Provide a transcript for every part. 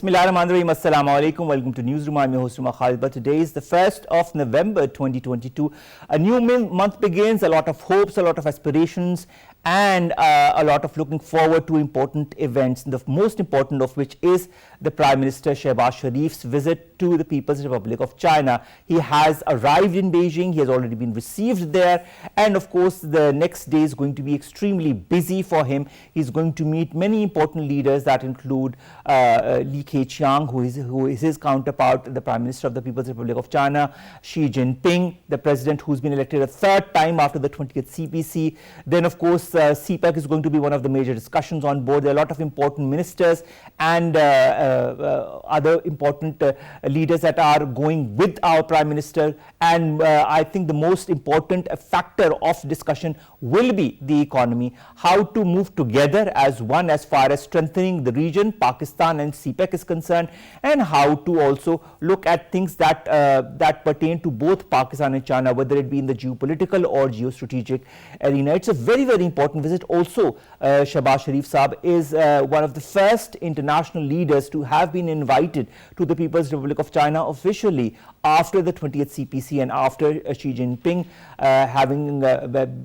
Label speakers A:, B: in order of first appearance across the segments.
A: Bismillahirrahmanirrahim. Assalamu alaikum. Welcome to Newsroom. I'm your host, Khalid. But today is the 1st of November 2022. A new month begins, a lot of hopes, a lot of aspirations, and a lot of looking forward to important events, the most important of which is the Prime Minister Shahbaz Shareef's visit to the People's Republic of China. He has arrived in Beijing, he has already been received there, and of course the next day is going to be extremely busy for him. He's going to meet many important leaders that include Li Keqiang, who is his counterpart, the Prime Minister of the People's Republic of China, Xi Jinping, the president who's been elected a third time after the 20th CPC. Then of course CPEC is going to be one of the major discussions on board. There are a lot of important ministers and other important leaders that are going with our Prime Minister, and I think the most important factor of discussion will be the economy, how to move together as one as far as strengthening the region, Pakistan and CPEC is concerned, and how to also look at things that that pertain to both Pakistan and China, whether it be in the geopolitical or geostrategic arena. It's a very, very important visit. Also, Shahbaz Shareef Saab is one of the first international leaders to have been invited to the People's Republic of China officially after the 20th CPC and after Xi Jinping having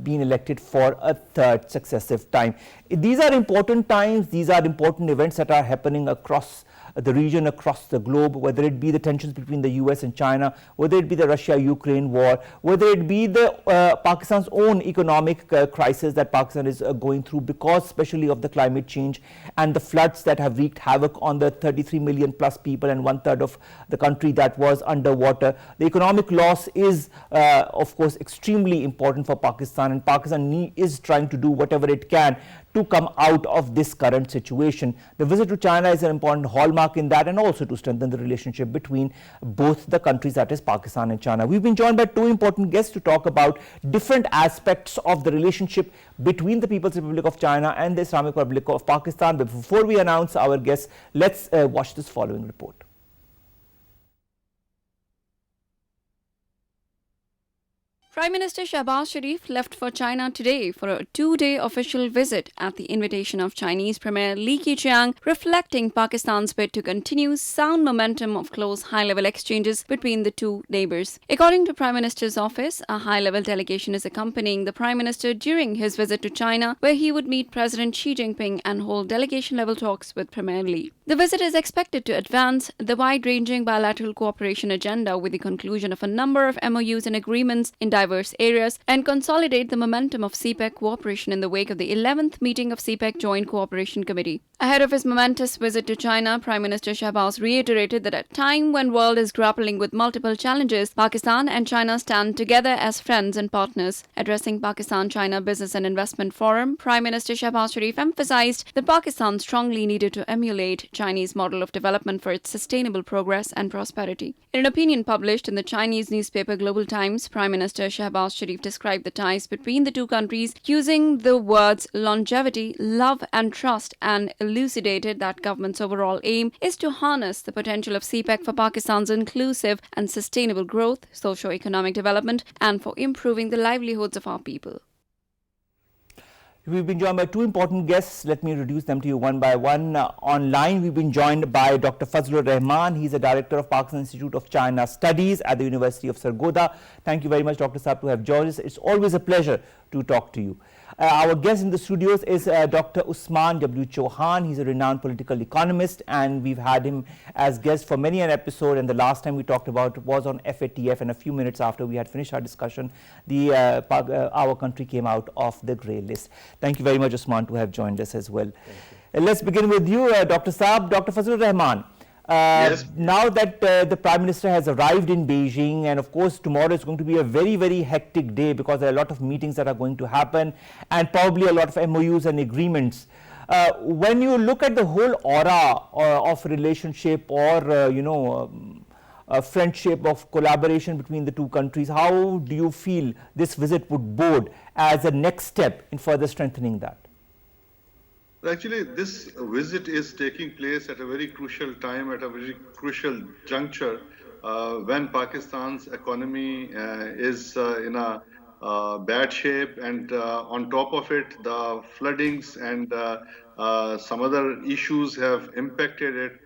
A: been elected for a third successive time. These are important times, these are important events that are happening across the region, across the globe, whether it be the tensions between the US and China, whether it be the Russia-Ukraine war, whether it be the Pakistan's own economic crisis that Pakistan is going through because especially of the climate change and the floods that have wreaked havoc on the 33 million plus people and one-third of the country that was underwater. The economic loss is of course extremely important for Pakistan, and Pakistan is trying to do whatever it can to come out of this current situation. The visit to China is an important hallmark in that, and also to strengthen the relationship between both the countries, that is Pakistan and China. We've been joined by two important guests to talk about different aspects of the relationship between the People's Republic of China and the Islamic Republic of Pakistan. But before we announce our guests, let's watch this following report.
B: Prime Minister Shahbaz Shareef left for China today for a two-day official visit at the invitation of Chinese Premier Li Keqiang, reflecting Pakistan's bid to continue sound momentum of close high-level exchanges between the two neighbours. According to Prime Minister's office, a high-level delegation is accompanying the Prime Minister during his visit to China, where he would meet President Xi Jinping and hold delegation-level talks with Premier Li. The visit is expected to advance the wide-ranging bilateral cooperation agenda with the conclusion of a number of MOUs and agreements in diverse areas and consolidate the momentum of CPEC cooperation in the wake of the 11th meeting of CPEC Joint Cooperation Committee. Ahead of his momentous visit to China, Prime Minister Shahbaz reiterated that at a time when the world is grappling with multiple challenges, Pakistan and China stand together as friends and partners. Addressing Pakistan-China Business and Investment Forum, Prime Minister Shahbaz Shareef emphasized that Pakistan strongly needed to emulate Chinese model of development for its sustainable progress and prosperity. In an opinion published in the Chinese newspaper Global Times, Prime Minister Shahbaz Shareef described the ties between the two countries using the words longevity, love and trust, and elucidated that government's overall aim is to harness the potential of CPEC for Pakistan's inclusive and sustainable growth, socio-economic development, and for improving the livelihoods of our people.
A: We've been joined by two important guests. Let me introduce them to you one by one. Online, we've been joined by Dr. Fazal Rehman. He's a director of Pakistan Institute of China Studies at the University of Sargodha. Thank you very much, Dr. Saab, to have joined us. It's always a pleasure to talk to you. Our guest in the studios is Dr. Usman W. Chohan. He's a renowned political economist, and we've had him as guest for many an episode, and the last time we talked about was on FATF, and a few minutes after we had finished our discussion, our country came out of the grey list. Thank you very much, Usman, to have joined us as well. Let's begin with you, Dr. Saab. Dr. Fazal Rehman.
C: Yes.
A: Now that the Prime Minister has arrived in Beijing, and of course tomorrow is going to be a very, very hectic day because there are a lot of meetings that are going to happen and probably a lot of MOUs and agreements. When you look at the whole aura of relationship or, friendship, of collaboration between the two countries, how do you feel this visit would bode as a next step in further strengthening that?
C: Actually, this visit is taking place at a very crucial time, at a very crucial juncture, when Pakistan's economy is in a bad shape, and on top of it, the floodings and some other issues have impacted it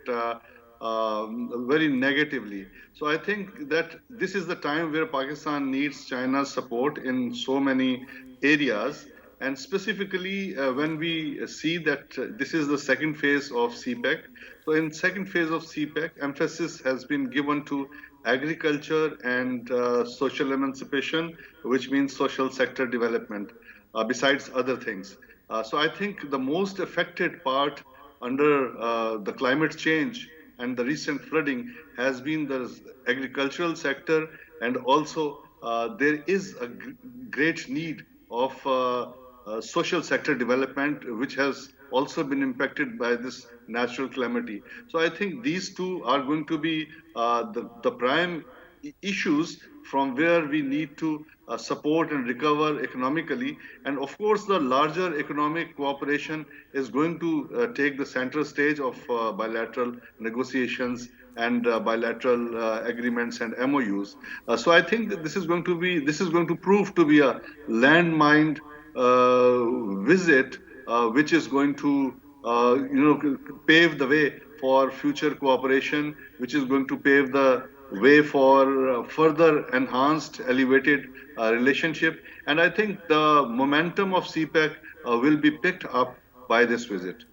C: very negatively. So I think that this is the time where Pakistan needs China's support in so many areas. And specifically, when we see that this is the second phase of CPEC, so in second phase of CPEC, emphasis has been given to agriculture and social emancipation, which means social sector development, besides other things. So I think the most affected part under the climate change and the recent flooding has been the agricultural sector, and also there is a great need of social sector development, which has also been impacted by this natural calamity. So I think these two are going to be the prime issues from where we need to support and recover economically. And of course, the larger economic cooperation is going to take the center stage of bilateral negotiations and bilateral agreements and MOUs. So I think that this is going to prove to be a landmine visit, which is going to pave the way for future cooperation, which is going to pave the way for further enhanced, elevated relationship. And I think the momentum of CPEC will be picked up by this visit.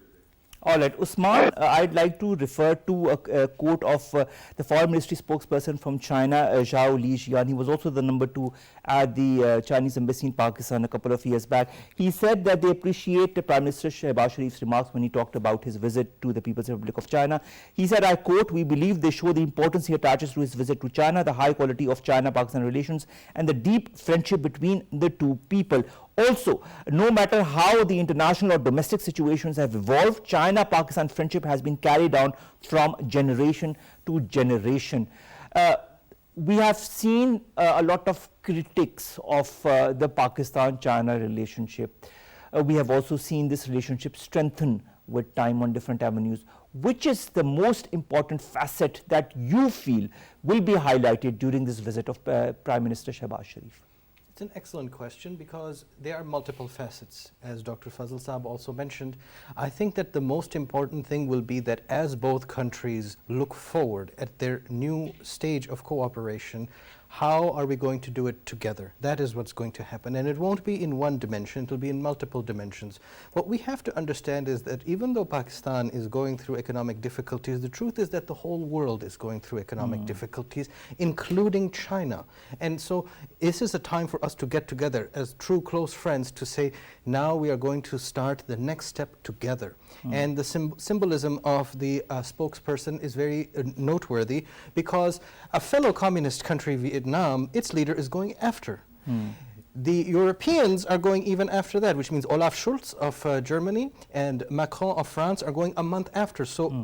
A: All right, Usman, I'd like to refer to a quote of the Foreign Ministry spokesperson from China, Zhao Lijian. He was also the #2 at the Chinese embassy in Pakistan a couple of years back. He said that they appreciate Prime Minister Shahbaz Shareef's remarks when he talked about his visit to the People's Republic of China. He said, I quote, "We believe they show the importance he attaches to his visit to China, the high quality of China-Pakistan relations, and the deep friendship between the two people. Also, no matter how the international or domestic situations have evolved, China-Pakistan friendship has been carried on from generation to generation." We have seen a lot of critics of the Pakistan-China relationship. We have also seen this relationship strengthen with time on different avenues. Which is the most important facet that you feel will be highlighted during this visit of Prime Minister Shahbaz Shareef?
D: It's an excellent question because there are multiple facets. As Dr. Fazal Saab also mentioned, I think that the most important thing will be that as both countries look forward at their new stage of cooperation, how are we going to do it together? That is what's going to happen. And it won't be in one dimension, it will be in multiple dimensions. What we have to understand is that even though Pakistan is going through economic difficulties, the truth is that the whole world is going through economic difficulties, including China. And so this is a time for us to get together as true close friends to say, now we are going to start the next step together. And the symbolism of the spokesperson is very noteworthy because a fellow communist country, Vietnam, its leader is going after. The Europeans are going even after that, which means Olaf Scholz of Germany and Macron of France are going a month after. So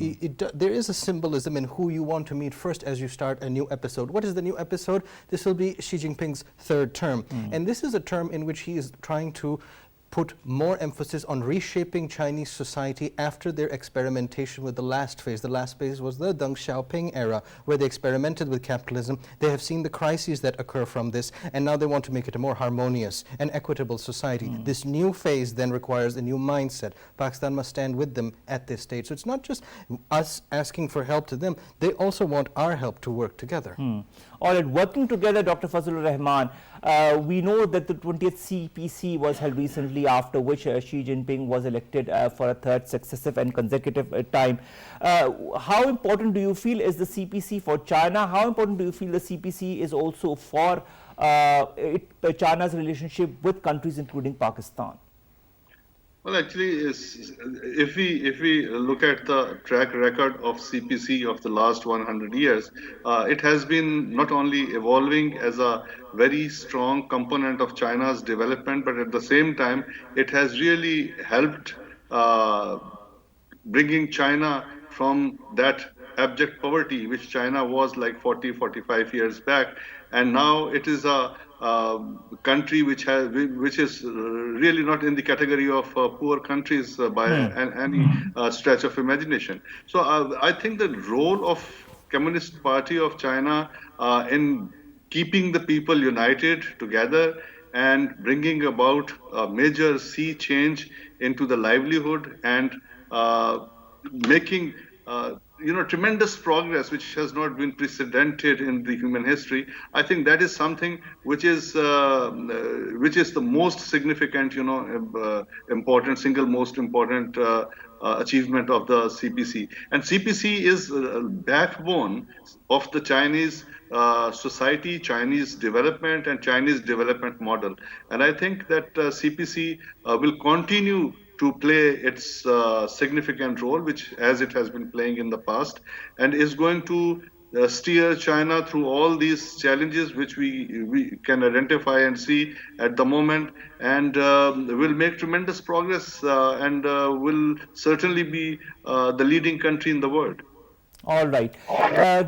D: there is a symbolism in who you want to meet first as you start a new episode. What is the new episode? This will be Xi Jinping's third term. And this is a term in which he is trying to put more emphasis on reshaping Chinese society after their experimentation with the last phase. The last phase was the Deng Xiaoping era, where they experimented with capitalism. They have seen the crises that occur from this, and now they want to make it a more harmonious and equitable society. This new phase then requires a new mindset. Pakistan must stand with them at this stage. So it's not just us asking for help to them, they also want our help to work together.
A: All right, working together, Dr. Fazal Rehman, we know that the 20th CPC was held recently, after which Xi Jinping was elected for a third successive and consecutive time. How important do you feel is the CPC for China? How important do you feel the CPC is also for China's relationship with countries including Pakistan?
C: Well, actually, if we look at the track record of CPC of the last 100 years, it has been not only evolving as a very strong component of China's development, but at the same time, it has really helped bringing China from that abject poverty, which China was like 40, 45 years back, and now it is a country which is really not in the category of poor countries by any stretch of imagination. So I think the role of Communist Party of China in keeping the people united together and bringing about a major sea change into the livelihood and making tremendous progress which has not been precedented in the human history. I think that is something which is the most significant, important, single most important achievement of the CPC. And CPC is backbone of the Chinese society, Chinese development, and Chinese development model. And I think that CPC will continue to play its significant role, which as it has been playing in the past, and is going to steer China through all these challenges which we can identify and see at the moment, and will make tremendous progress and will certainly be the leading country in the world.
A: All right.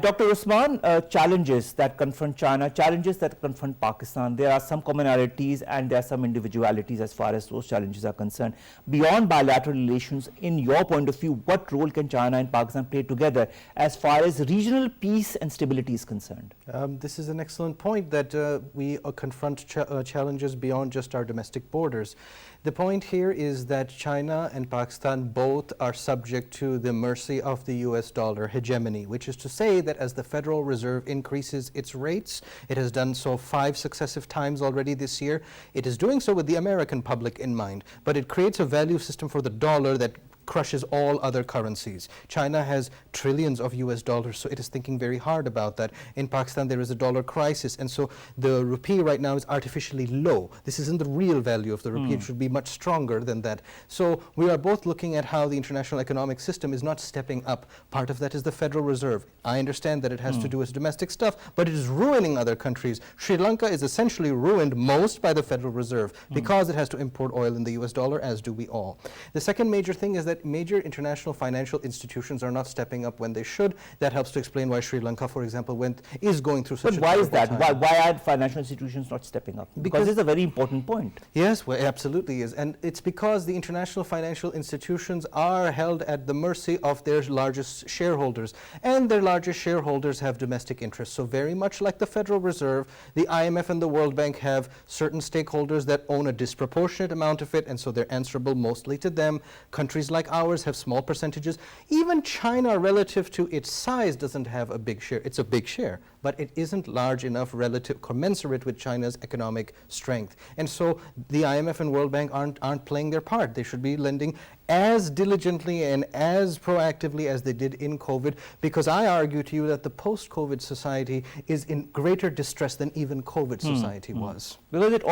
A: Dr. Usman, challenges that confront China, challenges that confront Pakistan, there are some commonalities and there are some individualities as far as those challenges are concerned. Beyond bilateral relations, in your point of view, what role can China and Pakistan play together as far as regional peace and stability is concerned?
D: This is an excellent point, that we confront challenges beyond just our domestic borders. The point here is that China and Pakistan both are subject to the mercy of the US dollar hegemony, which is to say that as the Federal Reserve increases its rates, it has done so 5 successive times already this year. It is doing so with the American public in mind, but it creates a value system for the dollar that crushes all other currencies. China has trillions of US dollars, so it is thinking very hard about that. In Pakistan, there is a dollar crisis, and so the rupee right now is artificially low. This isn't the real value of the rupee. It should be much stronger than that. So we are both looking at how the international economic system is not stepping up. Part of that is the Federal Reserve. I understand that it has to do with domestic stuff, but it is ruining other countries. Sri Lanka is essentially ruined most by the Federal Reserve because it has to import oil in the US dollar, as do we all. The second major thing is that major international financial institutions are not stepping up when they should. That helps to explain why Sri Lanka, for example, is going through such a
A: But why is that?
D: time.
A: Why are financial institutions not stepping up? Because it's a very important point.
D: Yes, well, it absolutely is. And it's because the international financial institutions are held at the mercy of their largest shareholders. And their largest shareholders have domestic interests. So very much like the Federal Reserve, the IMF and the World Bank have certain stakeholders that own a disproportionate amount of it, and so they're answerable mostly to them. Countries like ours have small percentages. Even China, relative to its size, doesn't have a big share. It's a big share, but it isn't large enough relative, commensurate with China's economic strength. And so the IMF and World Bank aren't playing their part. They should be lending as diligently and as proactively as they did in COVID, because I argue to you that the post-COVID society is in greater distress than even COVID society was.
A: Because it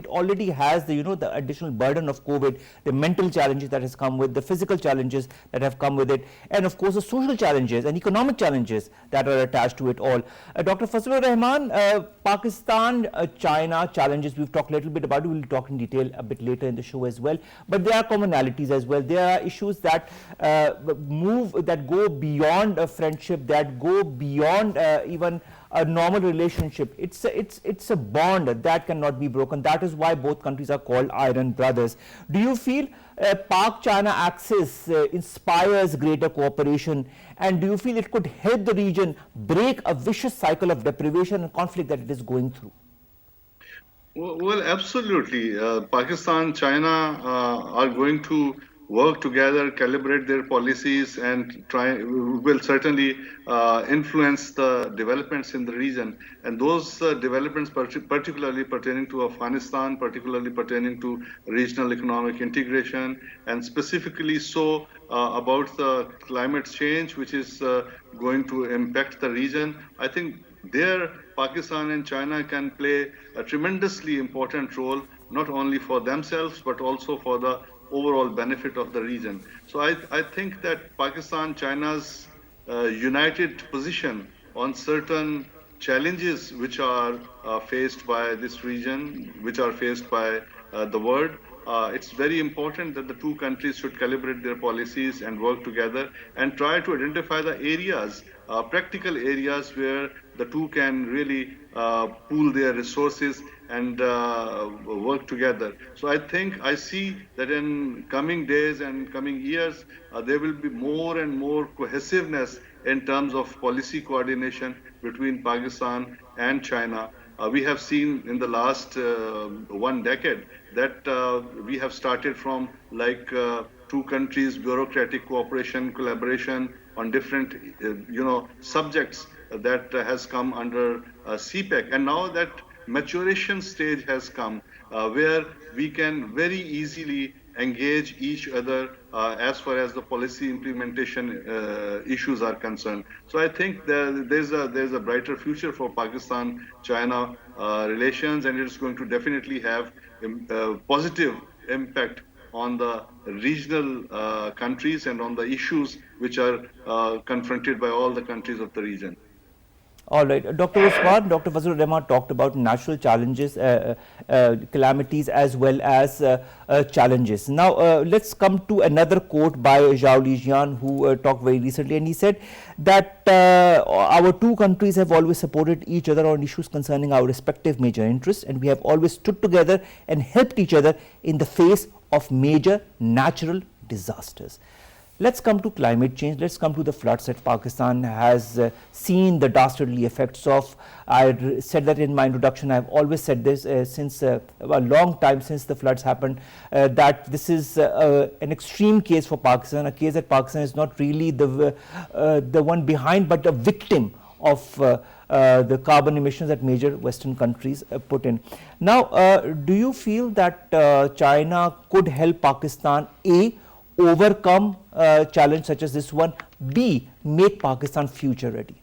A: already has the the additional burden of COVID, the mental challenges that has come with, the physical challenges that have come with it, and of course the social challenges and economic challenges that are attached to it all. Dr. Fazal Rehman, Pakistan, China challenges, we've talked a little bit about it, we'll talk in detail a bit later in the show as well, but there are commonalities as well. There are issues that go beyond a friendship, that go beyond even a normal relationship. It's a bond that cannot be broken. That is why both countries are called iron brothers. Do you feel Pak-China axis inspires greater cooperation, and do you feel it could help the region break a vicious cycle of deprivation and conflict that it is going through?
C: Well, absolutely. Pakistan, China are going to work together, calibrate their policies, and will certainly influence the developments in the region. And those developments, particularly pertaining to Afghanistan, particularly pertaining to regional economic integration, and specifically so about the climate change, which is going to impact the region. I think there Pakistan and China can play a tremendously important role, not only for themselves, but also for the overall benefit of the region. So I think that Pakistan, China's united position on certain challenges which are faced by this region, which are faced by the world, it's very important that the two countries should calibrate their policies and work together and try to identify the areas, practical areas where the two can really pool their resources and work together. So I see that in coming days and coming years, there will be more and more cohesiveness in terms of policy coordination between Pakistan and China. We have seen in the last 1 decade that we have started from like two countries' bureaucratic cooperation, collaboration on different, subjects that has come under CPEC. And now that maturation stage has come, where we can very easily engage each other as far as the policy implementation issues are concerned. So I think there's a brighter future for Pakistan-China relations, and it's going to definitely have positive impact on the regional countries and on the issues which are confronted by all the countries of the region.
A: All right, Dr. Usman, Dr. Fazal Rehman talked about natural challenges, calamities as well as challenges. Now, let's come to another quote by Zhao Lijian, who talked very recently, and he said that our two countries have always supported each other on issues concerning our respective major interests, and we have always stood together and helped each other in the face of major natural disasters. Let's come to climate change. Let's come to the floods that Pakistan has seen the dastardly effects of. I said that in my introduction. I've always said this since a long time since the floods happened, that this is an extreme case for Pakistan, a case that Pakistan is not really the one behind, but a victim of the carbon emissions that major Western countries put in. Now, do you feel that China could help Pakistan, A, overcome challenge such as this one, B, make Pakistan future ready?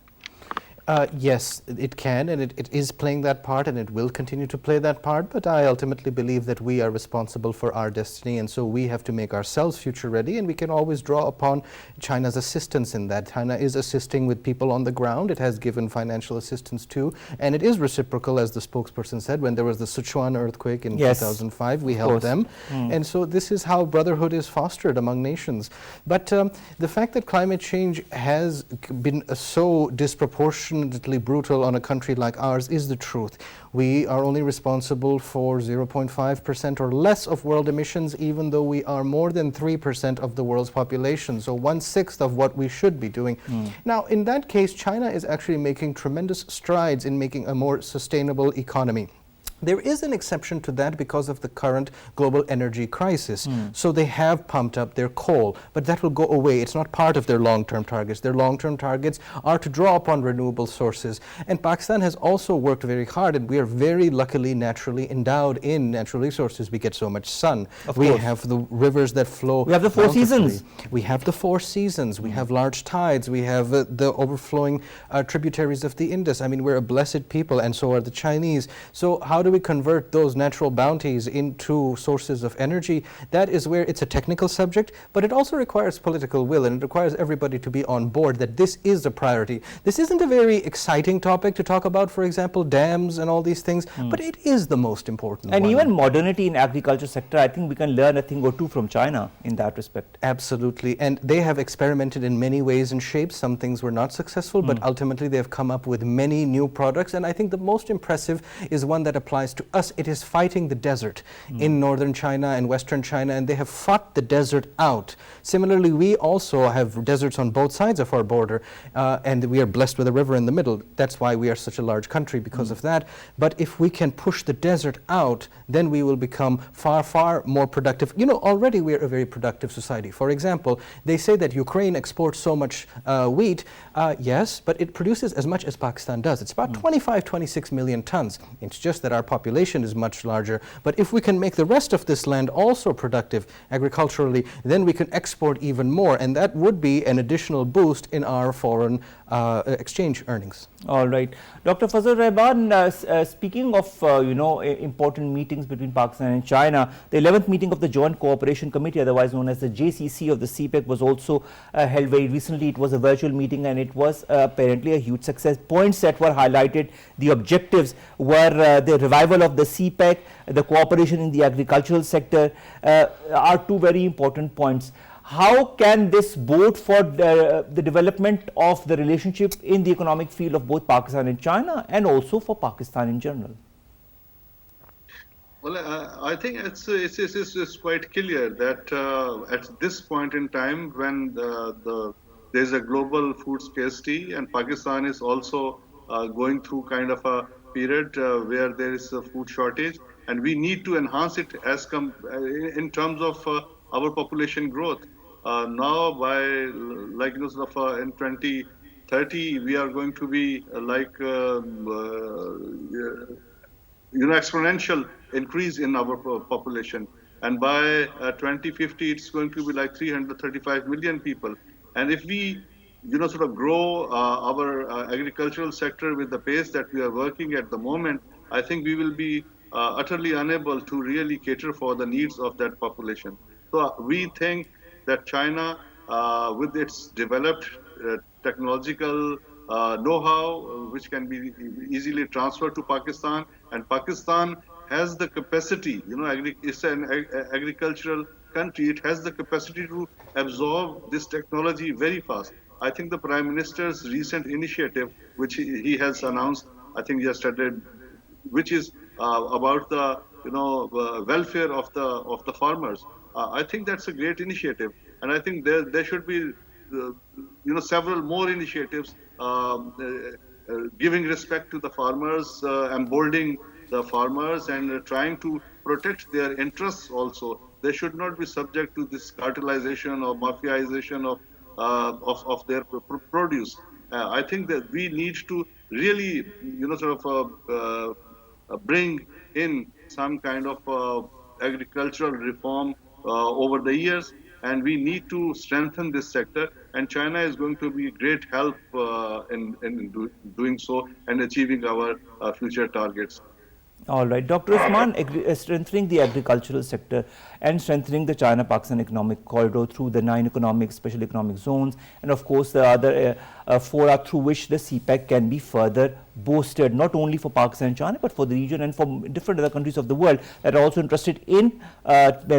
D: Yes, it can, and it is playing that part, and it will continue to play that part, but I ultimately believe that we are responsible for our destiny, and so we have to make ourselves future ready, and we can always draw upon China's assistance in that. China is assisting with people on the ground. It has given financial assistance too, and it is reciprocal, as the spokesperson said. When there was the Sichuan earthquake in 2005, we helped them, and so this is how brotherhood is fostered among nations. But the fact that climate change has been so disproportionately brutal on a country like ours is the truth. We are only responsible for 0.5% or less of world emissions, even though we are more than 3% of the world's population, so 1/6 of what we should be doing. Now, in that case, China is actually making tremendous strides in making a more sustainable economy. There is an exception to that because of the current global energy crisis. So they have pumped up their coal, but that will go away. It's not part of their long-term targets. Their long-term targets are to draw upon renewable sources. And Pakistan has also worked very hard, and we are very luckily naturally endowed in natural resources. We get so much sun. We have the rivers that flow.
A: We have the 4 seasons.
D: We have the 4 seasons. We have large tides. We have the overflowing tributaries of the Indus. I mean, we're a blessed people, and so are the Chinese. So how do we convert those natural bounties into sources of energy? That is where it's a technical subject, but it also requires political will, and it requires everybody to be on board that this is a priority. This isn't a very exciting topic to talk about, for example, dams and all these things, but it is the most important
A: and
D: one.
A: Even modernity in agriculture sector, I think we can learn a thing or two from China in that respect.
D: Absolutely, and they have experimented in many ways and shapes. Some things were not successful, but ultimately they have come up with many new products, and I think the most impressive is one that applies to us. It is fighting the desert in northern China and western China, and they have fought the desert out. Similarly, we also have deserts on both sides of our border, and we are blessed with a river in the middle. That's why we are such a large country, because of that. But if we can push the desert out, then we will become far, far more productive. You know, already we are a very productive society. For example, they say that Ukraine exports so much wheat. Yes, but it produces as much as Pakistan does. It's about 25, 26 million tons. It's just that our population is much larger. But if we can make the rest of this land also productive agriculturally, then we can export even more, and that would be an additional boost in our foreign exchange earnings.
A: All right. Dr. Fazal Rehman, speaking of, important meetings between Pakistan and China, the 11th meeting of the Joint Cooperation Committee, otherwise known as the JCC of the CPEC, was also held very recently. It was a virtual meeting, and it was apparently a huge success. Points that were highlighted, the objectives were the revival of the CPEC, the cooperation in the agricultural sector, are two very important points. How can this bode for the development of the relationship in the economic field of both Pakistan and China, and also for Pakistan in general?
C: Well, I think it's quite clear that at this point in time, when there's a global food scarcity, and Pakistan is also going through kind of a period where there is a food shortage, and we need to enhance it in terms of our population growth. Now, by like sort of in 2030, we are going to be exponential increase in our population, and by 2050 it's going to be like 335 million people. And if we sort of grow our agricultural sector with the pace that we are working at the moment, I think we will be utterly unable to really cater for the needs of that population. So we think that China, with its developed technological know-how, which can be easily transferred to Pakistan, and Pakistan has the capacity. It's an agricultural country. It has the capacity to absorb this technology very fast. I think the Prime Minister's recent initiative, which he has announced, I think yesterday, which is about the welfare of the farmers. I think that's a great initiative, and I think there should be several more initiatives giving respect to the farmers, emboldening the farmers, and trying to protect their interests also. They should not be subject to this cartelization or mafiaization of their produce. I think that we need to really, sort of bring in some kind of agricultural reform over the years, and we need to strengthen this sector. And China is going to be great help doing so and achieving our future targets.
A: All right. Dr. Usman, strengthening the agricultural sector and strengthening the China-Pakistan economic corridor through the 9 economic, special economic zones, and of course the other fora through which the CPEC can be further boosted, not only for Pakistan and China, but for the region and for different other countries of the world that are also interested in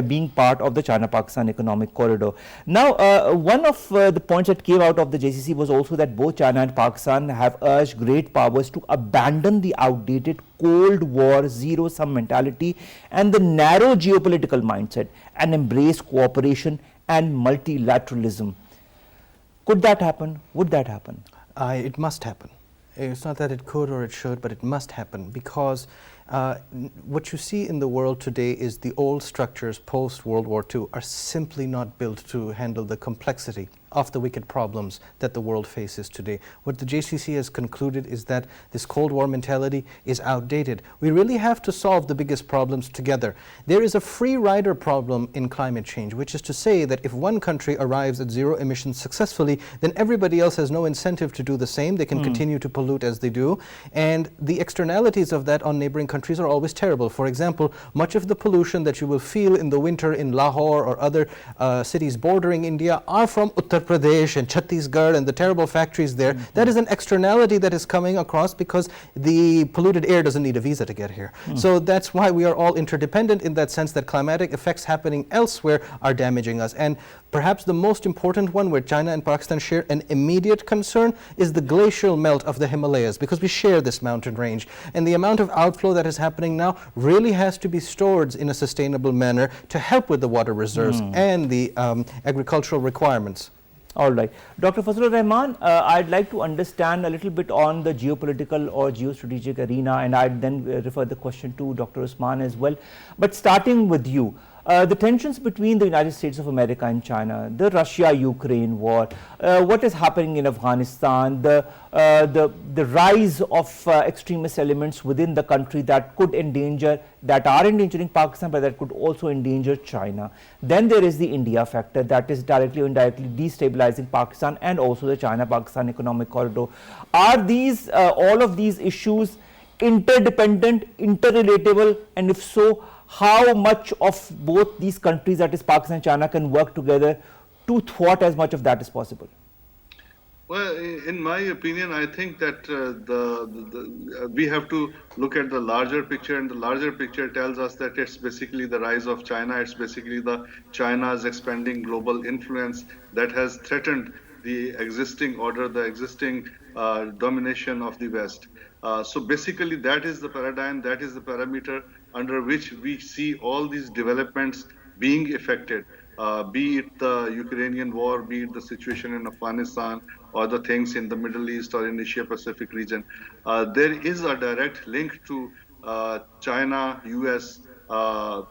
A: being part of the China-Pakistan economic corridor. Now, one of the points that came out of the JCC was also that both China and Pakistan have urged great powers to abandon the outdated Cold War zero-sum mentality and the narrow geopolitical mindset and embrace cooperation and multilateralism. Could that happen? Would that happen?
D: It must happen. It's not that it could or it should, but it must happen, because what you see in the world today is the old structures post-World War II are simply not built to handle the complexity of the wicked problems that the world faces today. What the JCC has concluded is that this Cold War mentality is outdated. We really have to solve the biggest problems together. There is a free rider problem in climate change, which is to say that if one country arrives at zero emissions successfully, then everybody else has no incentive to do the same. They can continue to pollute as they do, and the externalities of that on neighboring countries are always terrible. For example, much of the pollution that you will feel in the winter in Lahore or other cities bordering India are from Uttar Pradesh and Chhattisgarh and the terrible factories there. That is an externality that is coming across because the polluted air doesn't need a visa to get here. So that's why we are all interdependent, in that sense that climatic effects happening elsewhere are damaging us. And perhaps the most important one, where China and Pakistan share an immediate concern, is the glacial melt of the Himalayas, because we share this mountain range. And the amount of outflow that is happening now really has to be stored in a sustainable manner to help with the water reserves and the agricultural requirements.
A: All right. Dr. Fazal Rehman, I'd like to understand a little bit on the geopolitical or geostrategic arena, and I'd then refer the question to Dr. Usman as well. But starting with you, the tensions between the United States of America and China, the Russia-Ukraine war, what is happening in Afghanistan, the rise of extremist elements within the country that are endangering Pakistan, but that could also endanger China. Then there is the India factor that is directly or indirectly destabilizing Pakistan and also the China-Pakistan economic corridor. Are these all of these issues interdependent, interrelatable, and if so, how much of both these countries, that is Pakistan and China, can work together to thwart as much of that as possible?
C: Well, in my opinion, I think that we have to look at the larger picture, and the larger picture tells us that it's basically the rise of China. It's basically China's expanding global influence that has threatened the existing order, the existing domination of the West. So basically, that is the paradigm, that is the parameter under which we see all these developments being affected, be it the Ukrainian war, be it the situation in Afghanistan, or the things in the Middle East or in Asia Pacific region. There is a direct link to China, US,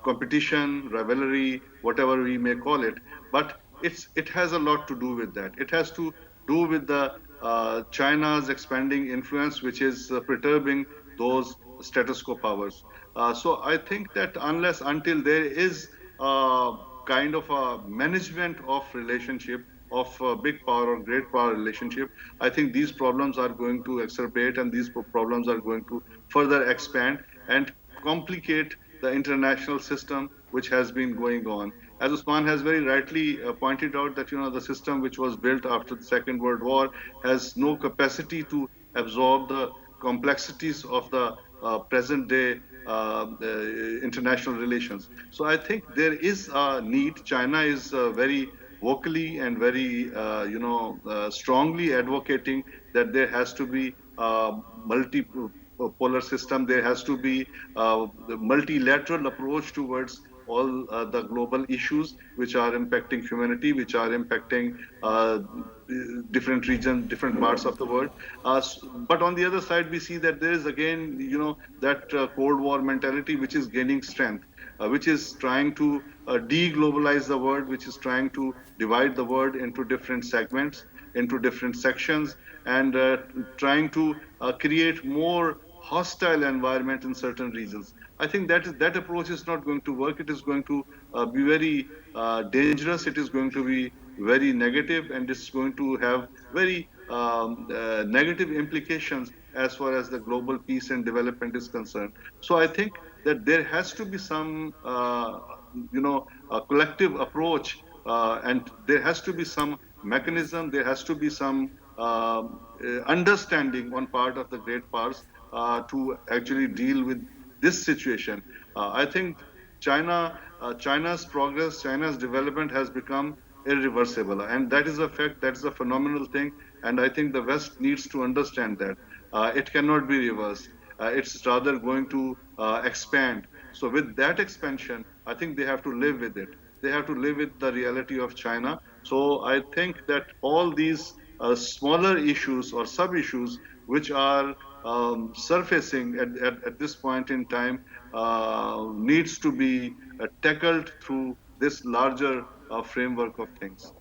C: competition, rivalry, whatever we may call it. But it has a lot to do with that. It has to do with the China's expanding influence, which is perturbing those status quo powers. So I think that until there is kind of a management of relationship of big power or great power relationship, I think these problems are going to exacerbate, and these problems are going to further expand and complicate the international system which has been going on. As Usman has very rightly pointed out, that the system which was built after the Second World War has no capacity to absorb the complexities of the present day international relations. So I think there is a need. China is very vocally and very strongly advocating that there has to be multipolar system. There has to be the multilateral approach towards all the global issues which are impacting humanity, which are impacting different regions, different parts of the world. But on the other side, we see that there is again, that Cold War mentality which is gaining strength, which is trying to de-globalize the world, which is trying to divide the world into different segments, into different sections, and trying to create more hostile environment in certain regions. I think that approach is not going to work. It is going to be very dangerous. It is going to be very negative, and it's going to have very negative implications as far as the global peace and development is concerned. So I think that there has to be some, a collective approach, and there has to be some mechanism. There has to be some understanding on part of the great powers to actually deal with this situation. I think China's progress, China's development has become irreversible, and that is a fact. That is a phenomenal thing, and I think the West needs to understand that it cannot be reversed. It's rather going to expand. So with that expansion, I think they have to live with it. They have to live with the reality of China. So I think that all these smaller issues or sub-issues which are surfacing at this point in time needs to be tackled through this larger framework of things.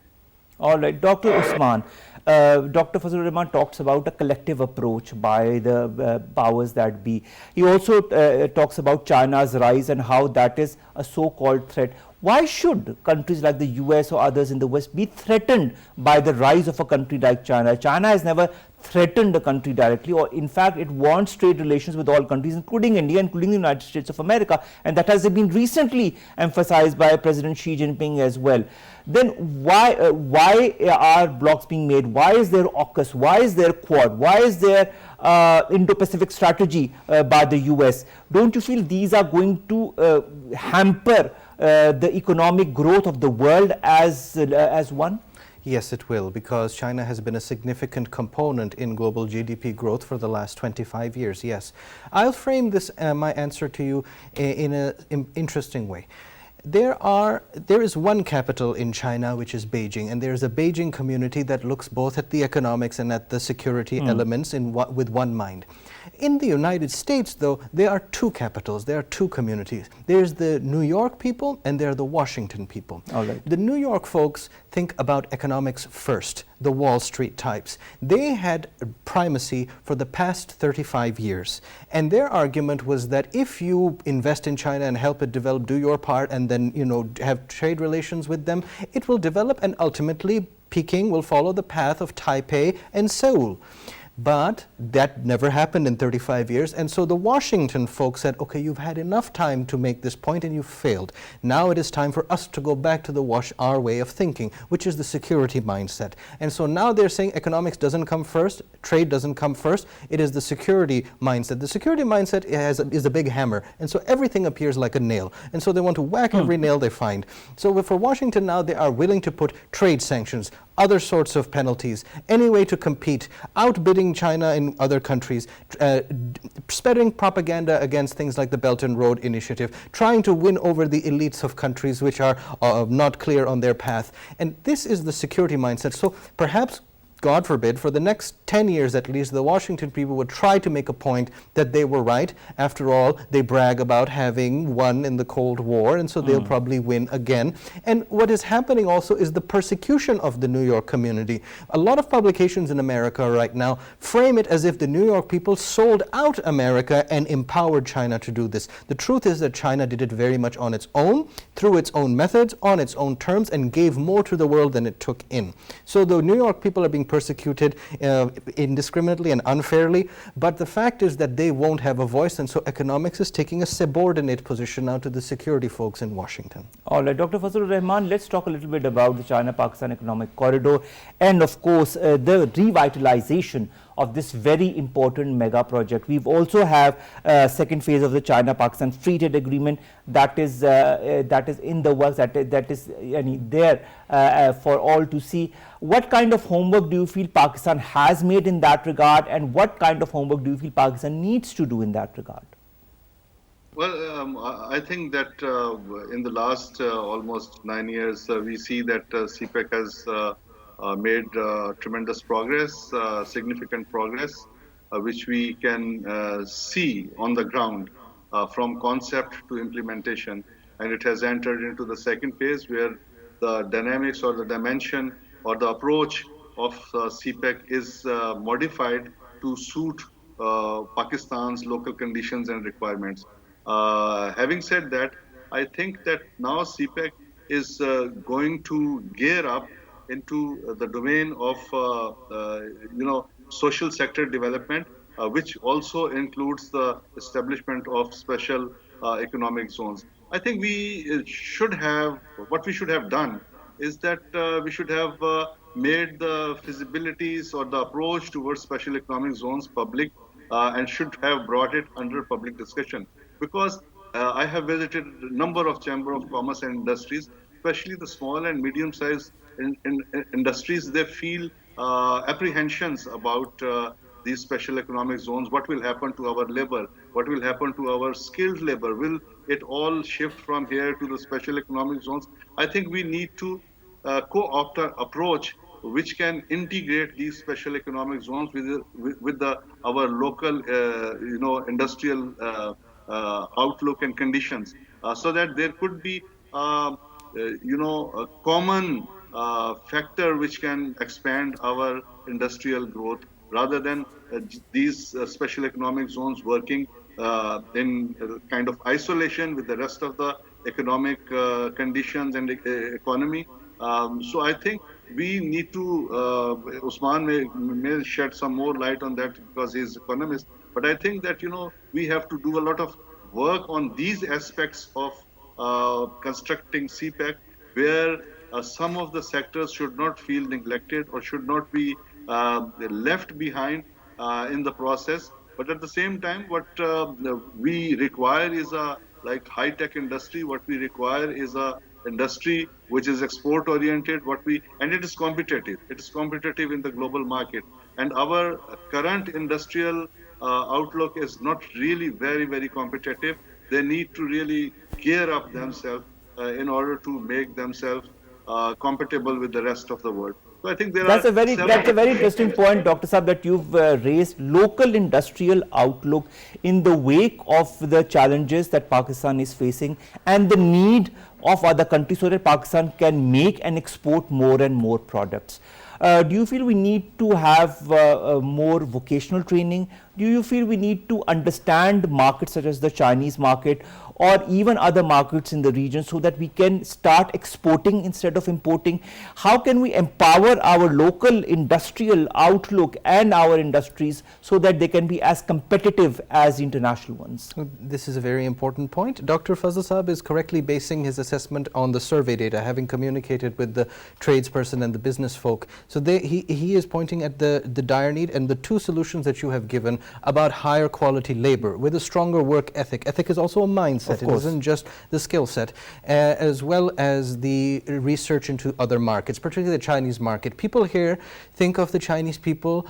A: All right, Dr. Usman, Dr. Fazal Rehman talks about a collective approach by the powers that be. He also talks about China's rise and how that is a so-called threat. Why should countries like the US or others in the West be threatened by the rise of a country like China? China has never threatened a country directly, or in fact it wants trade relations with all countries, including India, including the United States of America, and that has been recently emphasized by President Xi Jinping as well. Then why are blocks being made? Why is there AUKUS? Why is there Quad? Why is there Indo-Pacific strategy by the US? Don't you feel these are going to hamper the economic growth of the world as one?
D: Yes, it will, because China has been a significant component in global GDP growth for the last 25 years, yes. I'll frame this, my answer to you in an interesting way. There is one capital in China, which is Beijing, and there's a Beijing community that looks both at the economics and at the security elements with one mind. In the United States, though, there are two capitals, there are two communities. There's the New York people and there are the Washington people.
A: All right.
D: The New York folks think about economics first, the Wall Street types. They had primacy for the past 35 years. And their argument was that if you invest in China and help it develop, do your part, and then, have trade relations with them, it will develop, and ultimately Peking will follow the path of Taipei and Seoul. But that never happened in 35 years, and so the Washington folks said, okay, you've had enough time to make this point and you've failed. Now it is time for us to go back to our way of thinking, which is the security mindset. And so now they're saying economics doesn't come first, trade doesn't come first, it is the security mindset. The security mindset is a big hammer, and so everything appears like a nail. And so they want to whack every nail they find. So for Washington now, they are willing to put trade sanctions, other sorts of penalties, any way to compete, outbidding China in other countries, spreading propaganda against things like the Belt and Road Initiative, trying to win over the elites of countries which are not clear on their path. And this is the security mindset. So perhaps God forbid, for the next 10 years at least, the Washington people would try to make a point that they were right. After all, they brag about having won in the Cold War, and so they'll probably win again. And what is happening also is the persecution of the New York community. A lot of publications in America right now frame it as if the New York people sold out America and empowered China to do this. The truth is that China did it very much on its own, through its own methods, on its own terms, and gave more to the world than it took in. So the New York people are being persecuted indiscriminately and unfairly, but the fact is that they won't have a voice, and so economics is taking a subordinate position now to the security folks in Washington.
A: All right, Dr. Fazal Rehman, let's talk a little bit about the China-Pakistan Economic Corridor and, of course, the revitalization of this very important mega project. We've also have second phase of the China-Pakistan Free Trade Agreement that is in the works, that is there for all to see. What kind of homework do you feel Pakistan has made in that regard, and what kind of homework do you feel Pakistan needs to do in that regard?
C: Well, I think that in the last almost 9 years, we see that CPEC has made tremendous progress, significant progress, which we can see on the ground from concept to implementation. And it has entered into the second phase where the dynamics or the dimension or the approach of CPEC is modified to suit Pakistan's local conditions and requirements. Having said that, I think that now CPEC is going to gear up into the domain of social sector development, which also includes the establishment of special economic zones. I think we should have, what we should have done is that we should have made the feasibilities or the approach towards special economic zones public and should have brought it under public discussion. Because I have visited a number of Chamber of Commerce and Industries, especially the small and medium-sized industries. They feel apprehensions about these special economic zones. What will happen to our labor? What will happen to our skilled labor? Will it all shift from here to the special economic zones? I think we need to co-opt an approach which can integrate these special economic zones with our local, industrial outlook and conditions, so that there could be, a common factor which can expand our industrial growth, rather than these special economic zones working in kind of isolation with the rest of the economic conditions and economy. So I think we need to, Usman may shed some more light on that because he's an economist, but I think that, we have to do a lot of work on these aspects of constructing CPEC, where some of the sectors should not feel neglected or should not be left behind in the process. But at the same time, what we require is a high-tech industry. What we require is a industry which is export-oriented. And it is competitive. It is competitive in the global market. And our current industrial outlook is not really very, very competitive. They need to really gear up themselves in order to make themselves compatible with the rest of the world. So I think that's a very
A: interesting point, Dr. Saab, that you've raised. Local industrial outlook in the wake of the challenges that Pakistan is facing and the need of other countries so that Pakistan can make and export more and more products. Do you feel we need to have more vocational training? Do you feel we need to understand markets such as the Chinese market or even other markets in the region so that we can start exporting instead of importing? How can we empower our local industrial outlook and our industries so that they can be as competitive as international ones?
D: This is a very important point. Dr. Fazal Saab is correctly basing his assessment on the survey data, having communicated with the tradesperson and the business folk. So he is pointing at the dire need, and the two solutions that you have given about higher quality labor with a stronger work ethic. Ethic is also a mindset. It isn't just the skill set, as well as the research into other markets, particularly the Chinese market. People here think of the Chinese people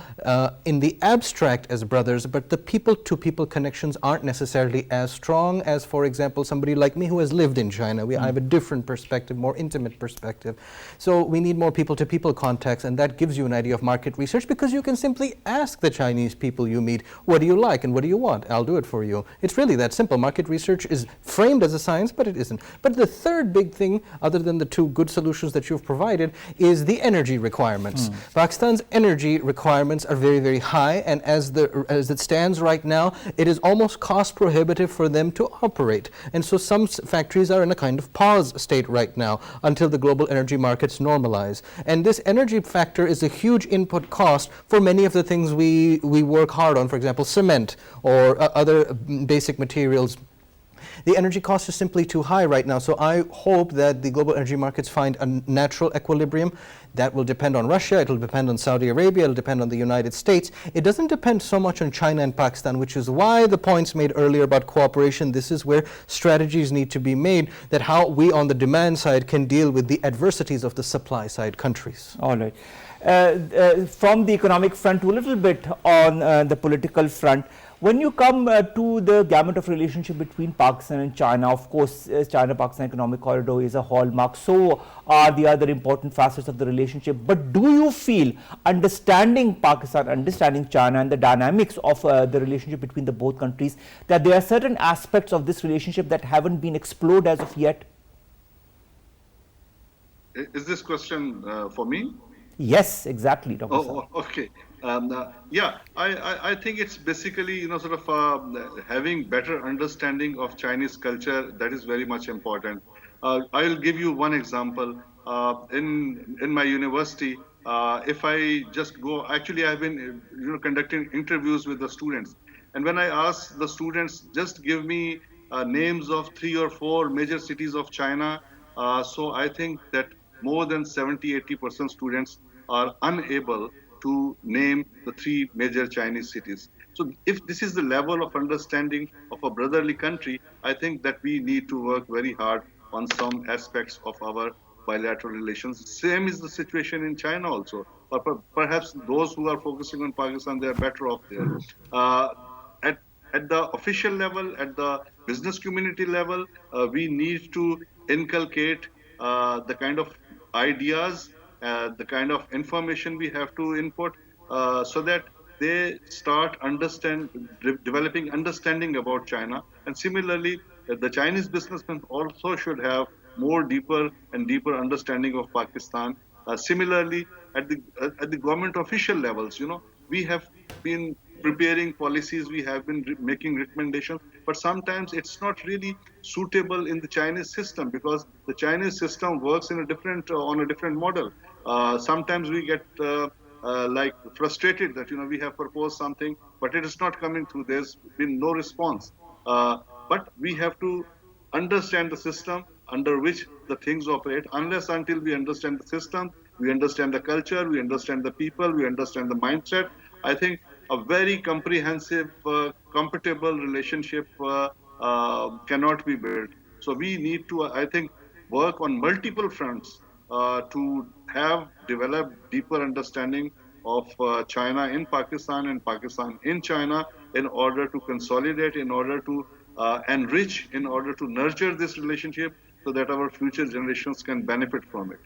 D: in the abstract as brothers, but the people-to-people connections aren't necessarily as strong as, for example, somebody like me who has lived in China. I have a different perspective, more intimate perspective. So we need more people-to-people contacts, and that gives you an idea of market research, because you can simply ask the Chinese people you meet, what do you like and what do you want? I'll do it for you. It's really that simple. Market research is framed as a science, but it isn't. But the third big thing, other than the two good solutions that you've provided, is the energy requirements. Pakistan's energy requirements are very, very high, and as it stands right now, it is almost cost prohibitive for them to operate. And so some factories are in a kind of pause state right now until the global energy markets normalize. And this energy factor is a huge input cost for many of the things we work hard on, for example, cement or other basic materials. The energy cost is simply too high right now, so I hope that the global energy markets find a natural equilibrium. That will depend on Russia, it will depend on Saudi Arabia, it will depend on the United States. It doesn't depend so much on China and Pakistan, which is why the points made earlier about cooperation, this is where strategies need to be made, that how we on the demand side can deal with the adversities of the supply side countries.
A: All right. From the economic front to a little bit on the political front, when you come to the gamut of relationship between Pakistan and China, of course, China-Pakistan Economic Corridor is a hallmark. So are the other important facets of the relationship. But do you feel, understanding Pakistan, understanding China and the dynamics of the relationship between the both countries, that there are certain aspects of this relationship that haven't been explored as of yet?
C: Is this question for me?
A: Yes, exactly, Dr.
C: Oh, okay. Yeah, I think it's basically, sort of having better understanding of Chinese culture. That is very much important. I'll give you one example. In my university, if I just go, actually I've been conducting interviews with the students, and when I ask the students, just give me names of 3 or 4 major cities of China, so I think that more than 70-80% students are unable to name the 3 major Chinese cities. So if this is the level of understanding of a brotherly country, I think that we need to work very hard on some aspects of our bilateral relations. Same is the situation in China also. But perhaps those who are focusing on Pakistan, they are better off there. At the official level, at the business community level, we need to inculcate the kind of ideas, the kind of information we have to input, so that they start developing understanding about China. And similarly, the Chinese businessmen also should have more deeper and deeper understanding of Pakistan. Similarly, at the government official levels, we have been preparing policies, we have been making recommendations, but sometimes it's not really suitable in the Chinese system, because the Chinese system works in a different on a different model. Sometimes we get like frustrated that we have proposed something, but it is not coming through. There's been no response. But we have to understand the system under which the things operate. Unless until we understand the system, we understand the culture, we understand the people, we understand the mindset, I think a very comprehensive, compatible relationship cannot be built. So we need to, I think, work on multiple fronts to have developed deeper understanding of China in Pakistan and Pakistan in China, in order to consolidate, in order to enrich, in order to nurture this relationship, so that our future generations can benefit from it.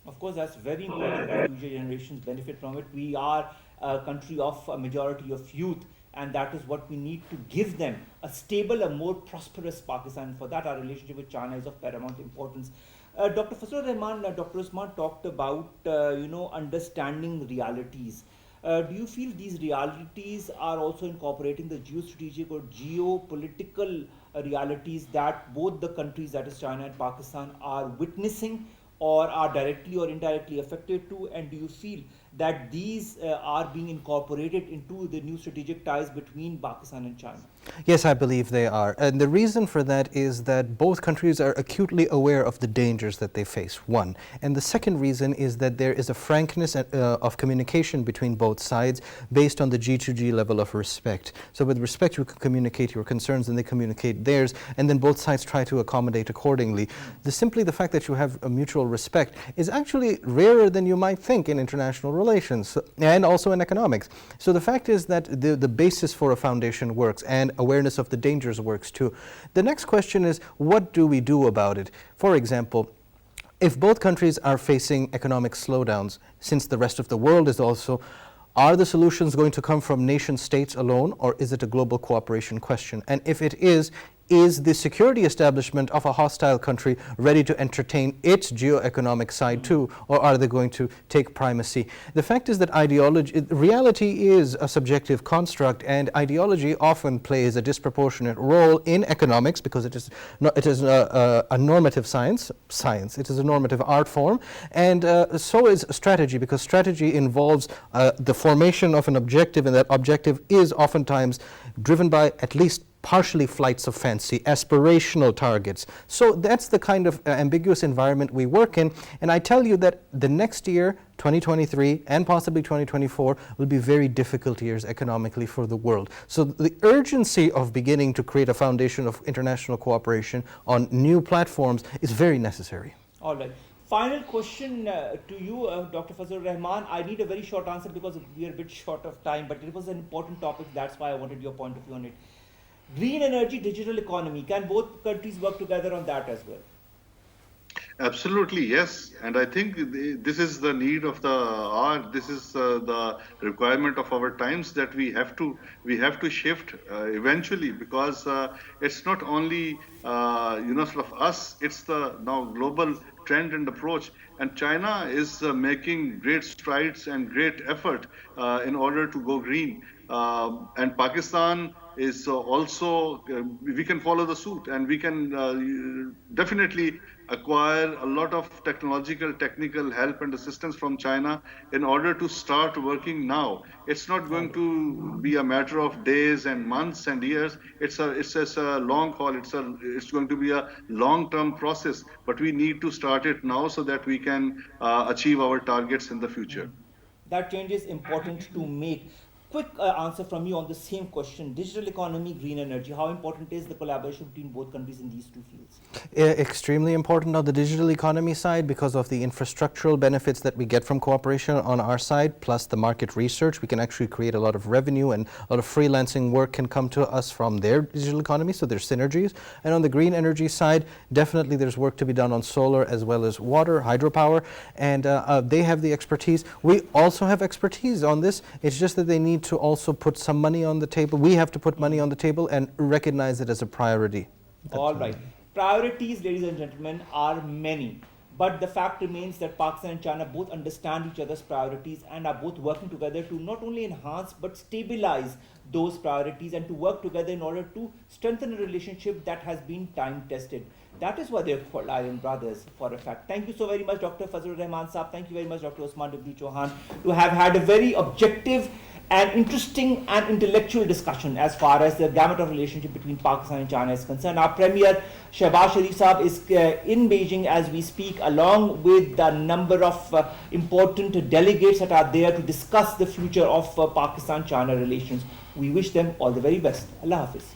A: Of course, that's very important that future generations benefit from it. We are a country of a majority of youth, and that is what we need to give them, a stable, a more prosperous Pakistan. For that, our relationship with China is of paramount importance. Dr. Fazal Rehman, Dr. Usman talked about, understanding realities. Do you feel these realities are also incorporating the geostrategic or geopolitical realities that both the countries, that is China and Pakistan, are witnessing? or are directly or indirectly affected too? And do you feel that these are being incorporated into the new strategic ties between Pakistan and China?
D: Yes, I believe they are. And the reason for that is that both countries are acutely aware of the dangers that they face, one. And the second reason is that there is a frankness of communication between both sides based on the G2G level of respect. So with respect, you can communicate your concerns and they communicate theirs, and then both sides try to accommodate accordingly. Simply the fact that you have a mutual respect is actually rarer than you might think in international relations and also in economics. So the fact is that the basis for a foundation works, and awareness of the dangers works too. The next question is, what do we do about it? For example, if both countries are facing economic slowdowns, since the rest of the world is also, are the solutions going to come from nation states alone, or is it a global cooperation question? And if it is the security establishment of a hostile country ready to entertain its geo-economic side too, or are they going to take primacy? The fact is that reality is a subjective construct, and ideology often plays a disproportionate role in economics because it is a normative science. It is a normative art form, and so is strategy, because strategy involves the formation of an objective, and that objective is oftentimes driven by at least partially flights of fancy, aspirational targets. So that's the kind of ambiguous environment we work in, and I tell you that the next year, 2023 and possibly 2024, will be very difficult years economically for the world. So the urgency of beginning to create a foundation of international cooperation on new platforms is very necessary.
A: All right. Final question to you, Dr. Fazal Rehman. I need a very short answer because we are a bit short of time, but it was an important topic. That's why I wanted your point of view on it. Green energy, digital economy. Can both countries work together on that as well?
C: Absolutely, yes. And I think this is the need of the hour. This is the requirement of our times, that we have to shift eventually, because it's not only sort of us. It's the now global trend and approach. And China is making great strides and great effort in order to go green. And Pakistan is also, we can follow the suit, and we can definitely acquire a lot of technical help and assistance from China in order to start working now. It's not going to be a matter of days and months and years. It's just a long haul. It's going to be a long-term process, but we need to start it now so that we can achieve our targets in the future.
A: That change is important to make. Quick answer from you on the same question: digital economy, green energy. How important is the collaboration between both countries in these two fields?
D: Extremely important on the digital economy side, because of the infrastructural benefits that we get from cooperation on our side, plus the market research. We can actually create a lot of revenue, and a lot of freelancing work can come to us from their digital economy, so there's synergies. And on the green energy side, definitely there's work to be done on solar as well as water, hydropower, and they have the expertise. We also have expertise on this. It's just that they need to also put some money on the table. We have to put money on the table and recognize it as a priority.
A: All right. Priorities, ladies and gentlemen, are many. But the fact remains that Pakistan and China both understand each other's priorities and are both working together to not only enhance but stabilize those priorities, and to work together in order to strengthen a relationship that has been time tested. That is why they're called Iron Brothers, for a fact. Thank you so very much, Dr. Fazal Rehman Saab. Thank you very much, Dr. Usman Chohan, to have had a very objective and interesting and intellectual discussion as far as the gamut of relationship between Pakistan and China is concerned. Our Premier Shahbaz Shareef Saab is in Beijing as we speak, along with the number of important delegates that are there to discuss the future of Pakistan-China relations. We wish them all the very best. Allah Hafiz.